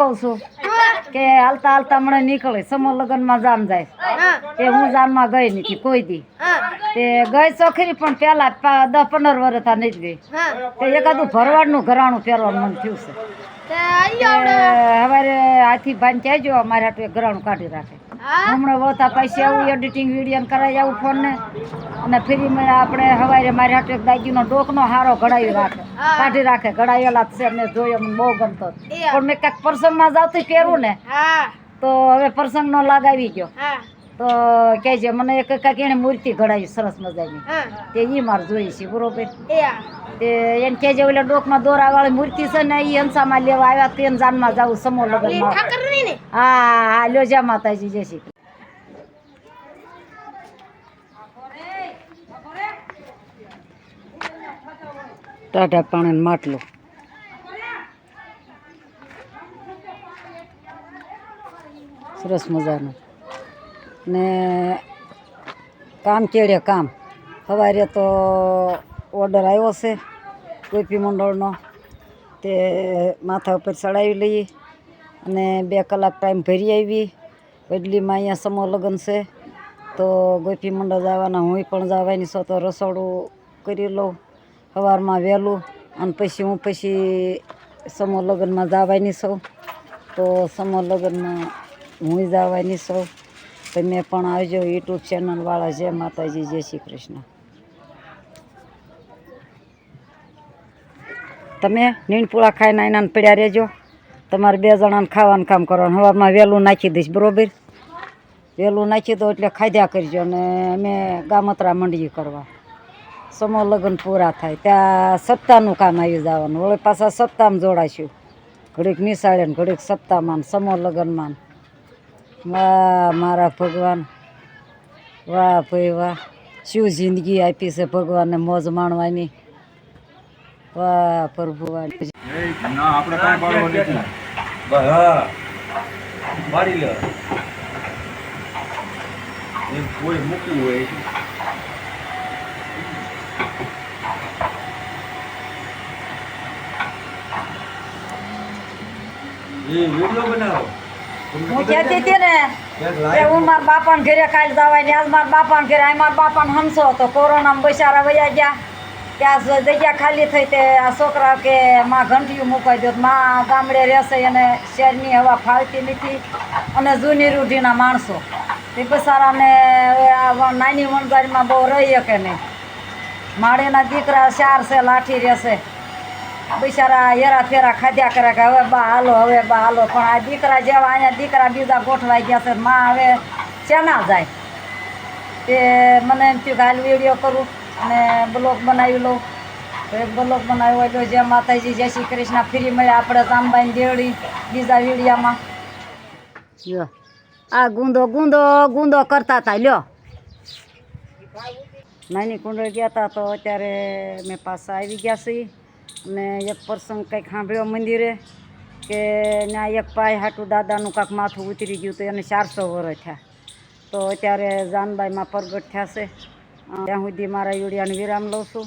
કહું છું કે હાલતા હાલતા મને નીકળે સમૂહ લગ્નમાં જામ જાય તે હું જામમાં ગઈ નથી કોઈ દી તે ગઈ ચોખરી પણ પેલા 10-15 વર્ષ આ નથી ગઈ તે એકાદું ભરવાડનું ઘરાણું પહેરવાનું મન થયું છે સવારે હાથી ભાઈ કહેજો અમારે હાટું એક ઘરાણું કાઢી રાખે હમણાં વળતા પૈસા આવું એડિટિંગ વિડીયો કરાવી આવું ફોન ને અને ફ્રી માં આપણે સવારે મારી હાટું એક દાગીનો ડોકનો હારો ઘડાવી રાખે કાઢી રાખે ઘડાવેલા છે મેં જોયો મને બહુ ગમતો પણ મેં કાંઈક પ્રસંગમાં જાવતી પહેરું ને તો હવે પ્રસંગનો લગાવી ગયો તો કહે છે મને એક કાંઈક એને મૂર્તિ ઘડાવી સરસ મજાની તે એ મારે જોઈએ છે બરોબર તે એને કહે છે ઓલા ડોકમાં દોરાવાળી મૂર્તિ છે ને એ હંસામાં લેવા આવ્યા તેને જાનમાં જવું સમૂહ લગ્નમાં હા લ્યો જા માતાજી જય શ્રી કૃષ્ણ. ટાઢા પાણી માટલું સરસ મજાનું ને કામ ચેડે કામ સવારે તો ઓર્ડર આવ્યો છે ગોપી મંડળનો તે માથા ઉપર ચડાવી લઈએ અને 2 કલાક ટાઈમ ભરી આવી બદલીમાં અહીંયા સમૂહ લગ્ન છે તો ગોપી મંડળ જવાના હું પણ જવાની છું તો રસોડું કરી લઉં સવારમાં વહેલું અને પછી હું સમૂહ લગ્નમાં જવાની છું તો સમૂહ લગ્નમાં હું જવાની છું તમે પણ આવજો યુટ્યુબ ચેનલવાળા જય માતાજી જય શ્રી કૃષ્ણ. તમે નીણપુળા ખાઈને આવીને પડ્યા રહેજો તમારે 2 જણાને ખાવાનું કામ કરવાનું સવારમાં વહેલું નાખી દઈશ બરોબર વહેલું નાખી દો એટલે ખાધ્યા કરજો અને અમે ગામતરા મંડળી કરવા સમૂહ લગ્ન પૂરા થાય ત્યાં સપ્તાહનું કામ આવી જવાનું વળી પાછા સપ્તાહમાં જોડાશું ઘડીક નિશાળે ને ઘડીક સપ્તાહમાં સમૂહ લગ્નમાં વાહ મારા ભગવાન વાહ ભાઈ વાહ શું જિંદગી આપી છે ભગવાનને મોજ માણવાની વાહ પ્રભુ આપણે કાંઈ પાડવાનું નથી હા મારી લે એમ કોઈ મૂકવું હોય એ વિડીયો બનાવો હું કહેતી હતી ને કે હું મારા બાપાને ઘરે કાલે જવાની આજ મારા બાપાને ઘરે આ મારા બાપાને હમસો તો કોરોનામાં બચારા વયા ગયા ત્યાં જગ્યા ખાલી થઈ તે આ છોકરા કે માં ઘંટિયું મુકાઈ દો માં ગામડે રહેશે અને શહેરની હવા ફાળતી નથી અને જૂની રૂઢીના માણસો તે બચારાને નાની વણઝારીમાં બહુ રહી શકે નહીં માળીના દીકરા 4 છે લાઠી રહેશે બિચારા હેરા ફેરા ખાધ્યા કરે કે હવે બા હાલો પણ આ દીકરા જેવા અહીંયા દીકરા બીજા ગોઠવાઈ ગયા છે માં હવે શેના જાય તે મને એમ થયું કે હાલ વિડીયો કરું અને બ્લોગ બનાવી લઉં તો એક બ્લોગ બનાવ્યો એટલે જય માતાજી જય શ્રી કૃષ્ણ ફ્રી મળે આપણે જામબાઈ દેવડી બીજા વિડીયામાં લ્યો આ ગુંદો કરતા હતા લ્યો નાની કુંડળ ગયા હતા તો અત્યારે મેં પાછા આવી ગયા છીએ અને એક પ્રસંગ કંઈક સાંભળ્યો મંદિરે કે ત્યાં એક પાય હાટું દાદાનું કાંક માથું ઉતરી ગયું તો એને 400 વર્ષ થયા તો અત્યારે જાનબાઈમાં પ્રગટ થયા છે ત્યાં સુધી મારા વિડીયોને વિરામ લઉં છું.